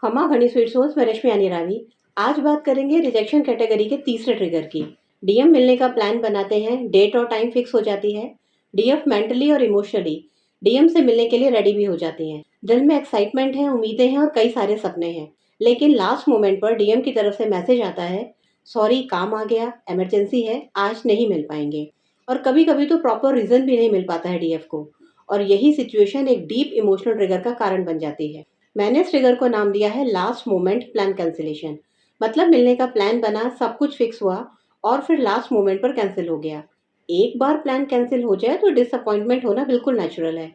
खमा घनी sweet source में रश्मि यानी रावी। आज बात करेंगे रिजेक्शन कैटेगरी के तीसरे ट्रिगर की। डीएम मिलने का प्लान बनाते हैं, डेट और टाइम फिक्स हो जाती है। डीएफ मेंटली और इमोशनली डीएम से मिलने के लिए रेडी भी हो जाती हैं। दिल में एक्साइटमेंट है, उम्मीदें हैं और कई सारे सपने हैं। लेकिन लास्ट मोमेंट पर डीएम की तरफ से मैसेज आता है, सॉरी काम आ गया, इमरजेंसी है, आज नहीं मिल पाएंगे। और कभी कभी तो प्रॉपर रीजन भी नहीं मिल पाता है डीएफ को। और यही सिचुएशन एक डीप इमोशनल ट्रिगर का कारण बन जाती है। मैंने इस ट्रिगर को नाम दिया है लास्ट मोमेंट प्लान कैंसिलेशन। मतलब मिलने का प्लान बना, सब कुछ फिक्स हुआ और फिर लास्ट मोमेंट पर कैंसिल हो गया। एक बार प्लान कैंसिल हो जाए तो डिसअपॉइंटमेंट होना बिल्कुल नेचुरल है।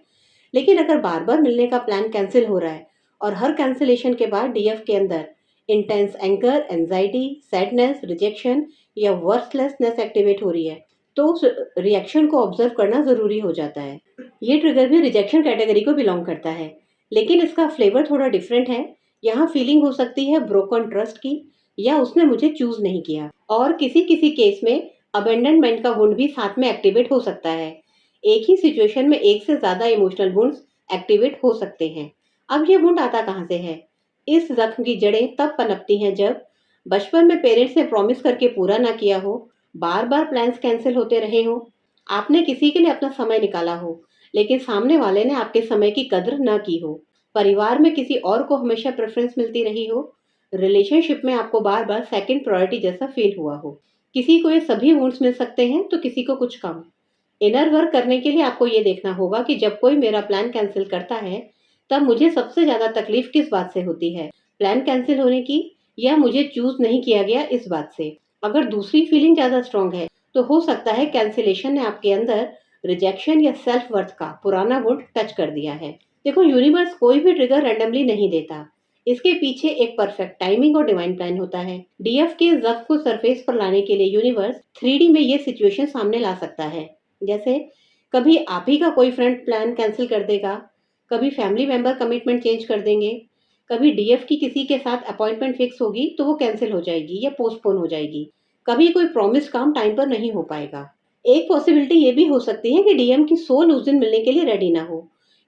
लेकिन अगर बार बार मिलने का प्लान कैंसिल हो रहा है और हर कैंसिलेशन के बाद डीएफ के अंदर intense anger, anxiety, sadness, rejection या वर्थलेसनेस एक्टिवेट हो रही है, तो उस रिएक्शन को ऑब्जर्व करना जरूरी हो जाता है। ये ट्रिगर भी रिजेक्शन कैटेगरी को बिलोंग करता है, लेकिन इसका फ्लेवर थोड़ा डिफरेंट है। यहाँ फीलिंग हो सकती है ब्रोकन ट्रस्ट की, या उसने मुझे चूज नहीं किया, और किसी किसी केस में अबेंडनमेंट का वुंड भी साथ में एक्टिवेट हो सकता है। एक ही सिचुएशन में एक से ज्यादा इमोशनल वुंड्स एक्टिवेट हो सकते हैं। अब ये वुंड आता कहाँ से है? इस जख्म की जड़ें तब पनपती हैं जब बचपन में पेरेंट्स ने प्रॉमिस करके पूरा ना किया हो, बार बार प्लान्स कैंसिल होते रहे हो, आपने किसी के लिए अपना समय निकाला हो लेकिन सामने वाले ने आपके समय की कद्र ना की हो, परिवार में किसी और को हमेशा प्रेफरेंस मिलती रही हो, रिलेशनशिप में आपको बार बार सेकंड प्रायोरिटी जैसा फील हुआ हो। किसी को ये सभी वुंड्स मिल सकते हैं तो किसी को कुछ कम। इनर वर्क करने के लिए आपको ये देखना होगा कि जब कोई मेरा प्लान कैंसिल करता है तब मुझे सबसे ज्यादा तकलीफ किस बात से होती है, प्लान कैंसिल होने की या मुझे चूज नहीं किया गया इस बात से। अगर दूसरी फीलिंग ज्यादा स्ट्रांग है तो हो सकता है कैंसिलेशन ने आपके अंदर रिजेक्शन या सेल्फ वर्थ का पुराना वुड टच कर दिया है। देखो, यूनिवर्स कोई भी ट्रिगर रैंडमली नहीं देता। इसके पीछे एक परफेक्ट टाइमिंग और डिवाइन प्लान होता है। डीएफ के जख्म को सरफेस पर लाने के लिए यूनिवर्स 3D में ये सिचुएशन सामने ला सकता है। जैसे कभी आप ही का कोई फ्रेंड प्लान कैंसिल कर देगा, कभी फैमिली मेंबर कमिटमेंट चेंज कर देंगे, कभी डीएफ की किसी के साथ अपॉइंटमेंट फिक्स होगी तो वो कैंसिल हो जाएगी या पोस्टपोन हो जाएगी, कभी कोई प्रॉमिस काम टाइम पर नहीं हो पाएगा। एक पॉसिबिलिटी ये भी हो सकती है कि डीएम की सोल उस दिन मिलने के लिए रेडी ना हो,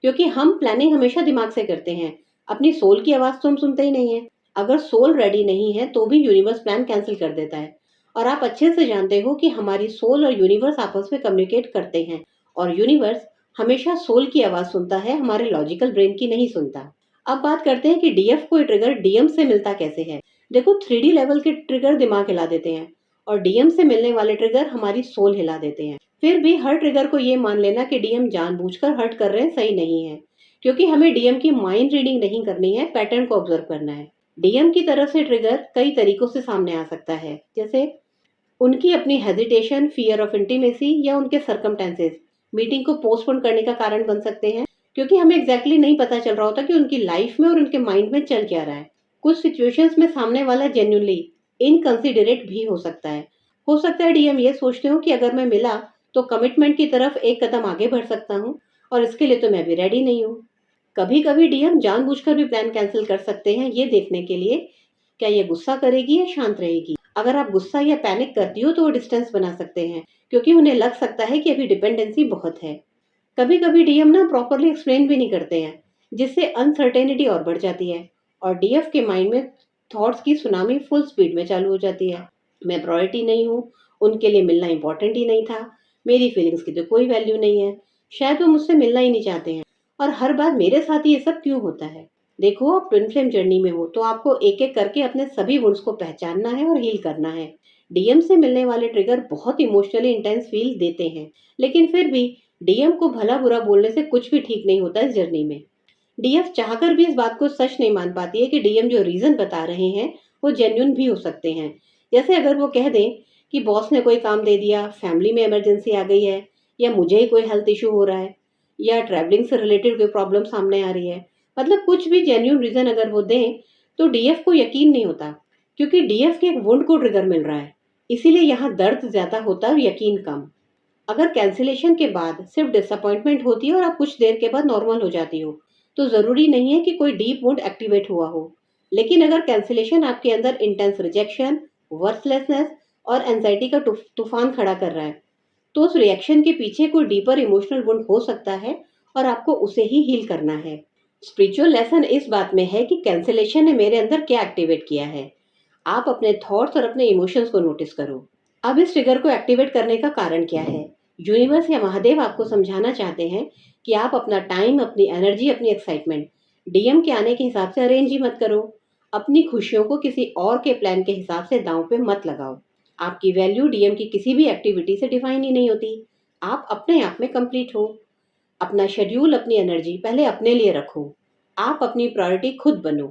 क्योंकि हम प्लानिंग हमेशा दिमाग से करते हैं, अपनी सोल की आवाज तो हम सुनते ही नहीं है। अगर सोल रेडी नहीं है तो भी यूनिवर्स प्लान कैंसिल कर देता है। और आप अच्छे से जानते हो कि हमारी सोल और यूनिवर्स आपस में कम्युनिकेट करते हैं, और यूनिवर्स हमेशा सोल की आवाज सुनता है, हमारे लॉजिकल ब्रेन की नहीं सुनता। अब बात करते हैं कि डीएफ को ट्रिगर डीएम से मिलता कैसे है। देखो, 3D लेवल के ट्रिगर दिमाग हिला देते हैं और डीएम से मिलने वाले ट्रिगर हमारी सोल हिला देते हैं। फिर भी हर ट्रिगर को ये मान लेना कि डीएम जानबूझकर हर्ट कर रहे हैं सही नहीं है, क्योंकि हमें डीएम की माइंड रीडिंग नहीं करनी है, पैटर्न को ऑब्जर्व करना है। डीएम की तरफ से ट्रिगर कई तरीकों से सामने आ सकता है, जैसे उनकी अपनी हेजिटेशन, फियर ऑफ इंटीमेसी, या उनके सर्कमटेंसेस मीटिंग को पोस्टपोन करने का कारण बन सकते हैं, क्योंकि हमें एग्जैक्टली नहीं पता चल रहा होता कि उनकी लाइफ में और उनके माइंड में चल क्या रहा है। कुछ सिचुएशंस में सामने वाला जेन्युइनली इनकंसिडरेट भी हो सकता है। हो सकता है डीएम ये सोचते हो कि अगर मैं मिला तो कमिटमेंट की तरफ एक कदम आगे बढ़ सकता हूँ, और इसके लिए तो मैं भी रेडी नहीं हूँ। कभी कभी डीएम जानबूझकर भी प्लान कैंसिल कर सकते हैं, ये देखने के लिए क्या ये गुस्सा करेगी या शांत रहेगी। अगर आप गुस्सा या पैनिक करती हो तो वो डिस्टेंस बना सकते हैं, क्योंकि उन्हें लग सकता है कि अभी डिपेंडेंसी बहुत है। कभी कभी डीएम ना प्रॉपरली एक्सप्लेन भी नहीं करते हैं, जिससे अनसर्टेनिटी और बढ़ जाती है, और डीएफ के माइंड में थॉट्स की सुनामी फुल स्पीड में चालू हो जाती है। मैं प्रायोरिटी नहीं हूँ, उनके लिए मिलना इंपॉर्टेंट ही नहीं था, मेरी फीलिंग्स की तो कोई वैल्यू नहीं है, शायद वो मुझसे मिलना ही नहीं चाहते हैं, और हर बार मेरे साथ ये सब क्यों होता है। देखो, आप ट्विन फ्लेम जर्नी में हो तो आपको एक एक करके अपने सभी वुंड्स को पहचानना है और हील करना है। डीएम से मिलने वाले ट्रिगर बहुत इमोशनली इंटेंस फील देते हैं, लेकिन फिर भी डीएम को भला बुरा बोलने से कुछ भी ठीक नहीं होता इस जर्नी में। डीएफ चाहकर भी इस बात को सच नहीं मान पाती है कि डीएम जो रीजन बता रहे हैं वो जेन्युइन भी हो सकते हैं। जैसे अगर वो कह दें कि बॉस ने कोई काम दे दिया, फैमिली में इमरजेंसी आ गई है, या मुझे ही कोई हेल्थ इशू हो रहा है, या ट्रैवलिंग से रिलेटेड कोई प्रॉब्लम सामने आ रही है, मतलब कुछ भी जेन्युइन रीजन अगर वो दें तो डीएफ को यकीन नहीं होता, क्योंकि डीएफ के एक वुंड को ट्रिगर मिल रहा है। इसीलिए यहाँ दर्द ज्यादा होता है और यकीन कम। अगर कैंसिलेशन के बाद सिर्फ डिसअपॉइंटमेंट होती है और आप कुछ देर के बाद नॉर्मल हो जाती हो, तो जरूरी नहीं है कि कोई डीप वुंड एक्टिवेट हुआ हो। लेकिन अगर कैंसिलेशन आपके अंदर इंटेंस रिजेक्शन, वर्थलेसनेस और एंजाइटी का तूफान खड़ा कर रहा है, तो उस रिएक्शन के पीछे कोई डीपर इमोशनल वुंड हो सकता है, और आपको उसे ही हील करना है। स्पिरिचुअल लेसन इस बात में है कि कैंसिलेशन ने मेरे अंदर क्या एक्टिवेट किया है। आप अपने थॉट्स और अपने इमोशंस को नोटिस करो। अब इस ट्रिगर को एक्टिवेट करने का कारण क्या है? यूनिवर्स या महादेव आपको समझाना चाहते हैं कि आप अपना टाइम, अपनी एनर्जी, अपनी एक्साइटमेंट डीएम के आने के हिसाब से अरेंज ही मत करो। अपनी खुशियों को किसी और के प्लान के हिसाब से दांव पे मत लगाओ। आपकी वैल्यू डीएम की किसी भी एक्टिविटी से डिफाइन ही नहीं होती। आप अपने आप में कंप्लीट हो। अपना शेड्यूल, अपनी एनर्जी पहले अपने लिए रखो। आप अपनी प्रायोरिटी खुद बनो।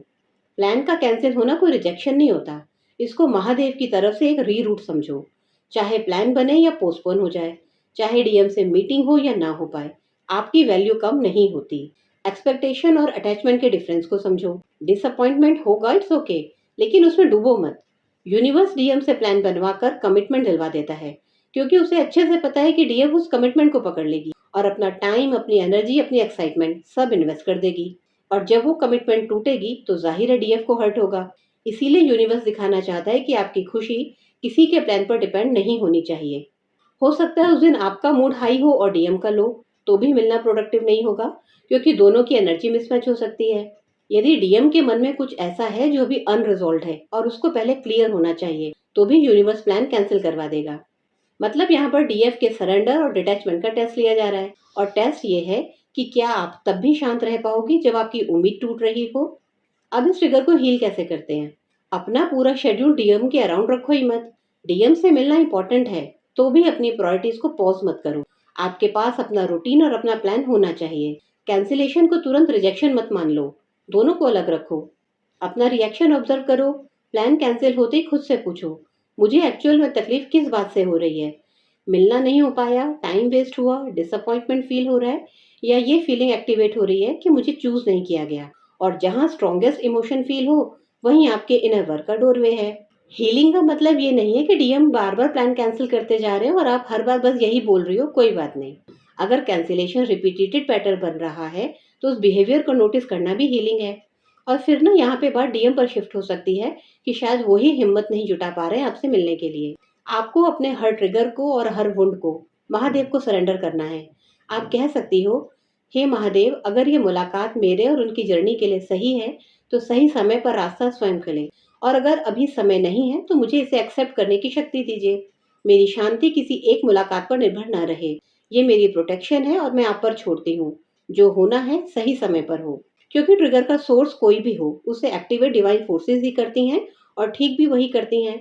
प्लान का कैंसिल होना कोई रिजेक्शन नहीं होता। इसको महादेव की तरफ से एक रीरूट समझो। चाहे प्लान बने या पोस्टपोन हो जाए, चाहे डीएम से मीटिंग हो या ना हो पाए, आपकी वैल्यू कम नहीं होती। एक्सपेक्टेशन और अटैचमेंट के डिफरेंस को समझो। डिसअपॉइंटमेंट होगा, इट्स ओके, लेकिन उसमें डूबो मत। यूनिवर्स डीएम से प्लान बनवा कर कमिटमेंट दिलवा देता है, क्योंकि उसे अच्छे से पता है कि डीएम उस कमिटमेंट को पकड़ लेगी और अपना टाइम, अपनी एनर्जी, अपनी एक्साइटमेंट सब इन्वेस्ट कर देगी। और जब वो कमिटमेंट टूटेगी तो जाहिर है डीएफ को हर्ट होगा। इसीलिए यूनिवर्स दिखाना चाहता है कि आपकी खुशी किसी के प्लान पर डिपेंड नहीं होनी चाहिए। हो सकता है उस दिन आपका मूड हाई हो और डीएम का लो, तो भी मिलना प्रोडक्टिव नहीं होगा, क्योंकि दोनों की एनर्जी मिसमैच हो सकती है। यदि डीएम के मन में कुछ ऐसा है जो अभी अनरिजॉल्व है और उसको पहले क्लियर होना चाहिए, तो भी यूनिवर्स प्लान कैंसिल करवा देगा। मतलब यहाँ पर डीएफ के सरेंडर और डिटैचमेंट का टेस्ट लिया जा रहा है। और टेस्ट ये है कि क्या आप तब भी शांत रह पाओगी जब आपकी उम्मीद टूट रही हो। अब इस ट्रिगर को हील कैसे करते हैं? अपना पूरा शेड्यूल डीएम के अराउंड रखो ही मत। डीएम से मिलना इंपॉर्टेंट है, तो भी अपनी प्रायोरिटीज को पॉज मत करो। आपके पास अपना रूटीन और अपना प्लान होना चाहिए। कैंसिलेशन को तुरंत रिजेक्शन मत मान लो, दोनों को अलग रखो। अपना रिएक्शन ऑब्जर्व करो। प्लान कैंसिल होते ही खुद से पूछो, मुझे एक्चुअल में तकलीफ किस बात से हो रही है? मिलना नहीं हो पाया, टाइम वेस्ट हुआ, डिसअपॉइंटमेंट फील हो रहा है, या ये फीलिंग एक्टिवेट हो रही है कि मुझे चूज नहीं किया गया? और जहाँ स्ट्रॉन्गेस्ट इमोशन फील हो, वहीं आपके इनर वर्क का डोरवे है। हीलिंग का मतलब ये नहीं है कि डीएम बार बार प्लान कैंसिल करते जा रहे हो और आप हर बार बस यही बोल रही हो, कोई बात नहीं। अगर कैंसिलेशन रिपीटेड पैटर्न बन रहा है, तो उस बिहेवियर को नोटिस करना भी हीलिंग है। और फिर ना यहाँ पे बात डीएम पर शिफ्ट हो सकती है कि शायद वो ही हिम्मत नहीं जुटा पा रहे हैं आपसे मिलने के लिए। आपको अपने हर ट्रिगर को और हर वुंड को महादेव को सरेंडर करना है। आप कह सकती हो, हे महादेव, अगर ये मुलाकात मेरे और उनकी जर्नी के लिए सही है, तो सही समय पर रास्ता स्वयं खुले, और अगर अभी समय नहीं है तो मुझे इसे एक्सेप्ट करने की शक्ति दीजिए। मेरी शांति किसी एक मुलाकात पर निर्भर न रहे। ये मेरी प्रोटेक्शन है और मैं आप पर छोड़ती हूँ। जो होना है सही समय पर हो। क्योंकि ट्रिगर का सोर्स कोई भी हो, उसे एक्टिवेट डिवाइन फोर्सेस ही करती हैं, और ठीक भी वही करती हैं।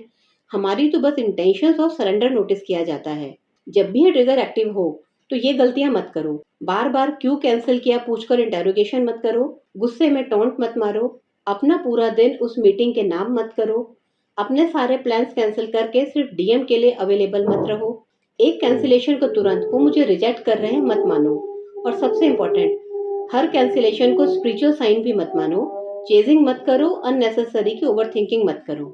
हमारी तो बस इंटेंशंस और सरेंडर नोटिस किया जाता है। जब भी ये ट्रिगर एक्टिव हो, तो ये गलतियां मत करो। बार बार क्यों कैंसिल किया पूछकर इंटेरोगेशन मत करो। गुस्से में टोंट मत मारो। अपना पूरा दिन उस मीटिंग के नाम मत करो। अपने सारे प्लान्स कैंसिल करके सिर्फ डीएम के लिए अवेलेबल मत रहो। एक कैंसिलेशन को तुरंत वो मुझे रिजेक्ट कर रहे हैं मत मानो। और सबसे इम्पोर्टेंट, हर कैंसिलेशन को स्पिरिचुअल साइन भी मत मानो। चेजिंग मत करो, अननेसेसरी की ओवर थिंकिंग मत करो।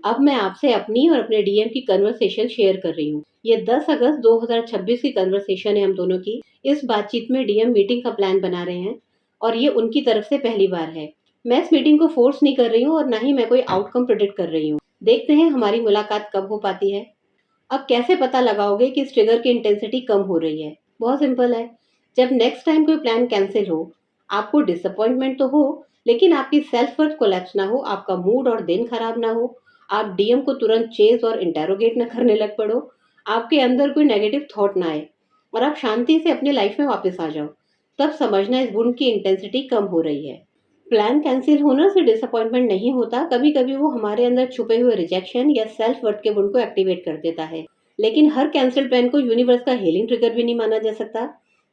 अब मैं आपसे अपनी और अपने डीएम की कन्वर्सेशन शेयर कर रही हूँ। ये 10 अगस्त 2026 की कन्वर्सेशन है हम दोनों की। इस बातचीत में डीएम मीटिंग का प्लान बना रहे हैं, और ये उनकी तरफ से पहली बार है। मैं इस मीटिंग को फोर्स नहीं कर रही हूँ और ना ही मैं कोई आउटकम प्रेडिक्ट कर रही हूँ। देखते हैं हमारी मुलाकात कब हो पाती है। अब कैसे पता लगाओगे कि इस ट्रिगर की इंटेंसिटी कम हो रही है? बहुत सिंपल है। जब नेक्स्ट टाइम कोई प्लान कैंसिल हो, आपको डिसअपॉइंटमेंट तो हो, लेकिन आपकी सेल्फ वर्थ कोलैप्स ना हो, आपका मूड और दिन खराब ना हो, आप डीएम को तुरंत चेज और इंटेरोगेट न करने लग पड़ो, आपके अंदर कोई नेगेटिव थॉट ना आए, और आप शांति से अपने लाइफ में वापस आ जाओ, तब समझना इस गुण की इंटेंसिटी कम हो रही है। प्लान कैंसिल होना से डिसअपॉइंटमेंट नहीं होता। कभी कभी वो हमारे अंदर छुपे हुए रिजेक्शन या सेल्फ वर्थ के गुण को एक्टिवेट कर देता है। लेकिन हर कैंसिल प्लान को यूनिवर्स का हीलिंग ट्रिगर भी नहीं माना जा सकता,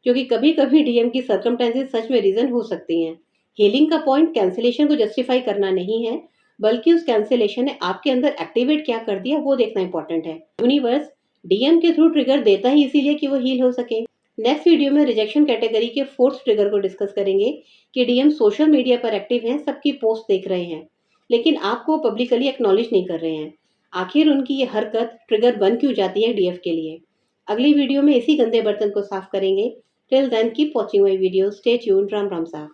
क्योंकि कभी कभी डीएम की सर्कमस्टेंसेस सच में रीजन हो सकती हैं। हीलिंग का पॉइंट कैंसिलेशन को जस्टिफाई करना नहीं है, बल्कि उस कैंसिलेशन ने आपके अंदर एक्टिवेट क्या कर दिया वो देखना इंपॉर्टेंट है। यूनिवर्स डीएम के थ्रू ट्रिगर देता ही इसीलिए कि वो हील हो सके। नेक्स्ट वीडियो में रिजेक्शन कैटेगरी के फोर्थ ट्रिगर को डिस्कस करेंगे कि डीएम सोशल मीडिया पर एक्टिव हैं, सबकी पोस्ट देख रहे हैं, लेकिन आपको पब्लिकली एक्नॉलेज नहीं कर रहे हैं। आखिर उनकी ये हरकत ट्रिगर बन क्यों जाती है डीएफ के लिए? अगली वीडियो में इसी गंदे बर्तन को साफ करेंगे। Till then keep watching my video. Stay tuned. Ram Ram साहब।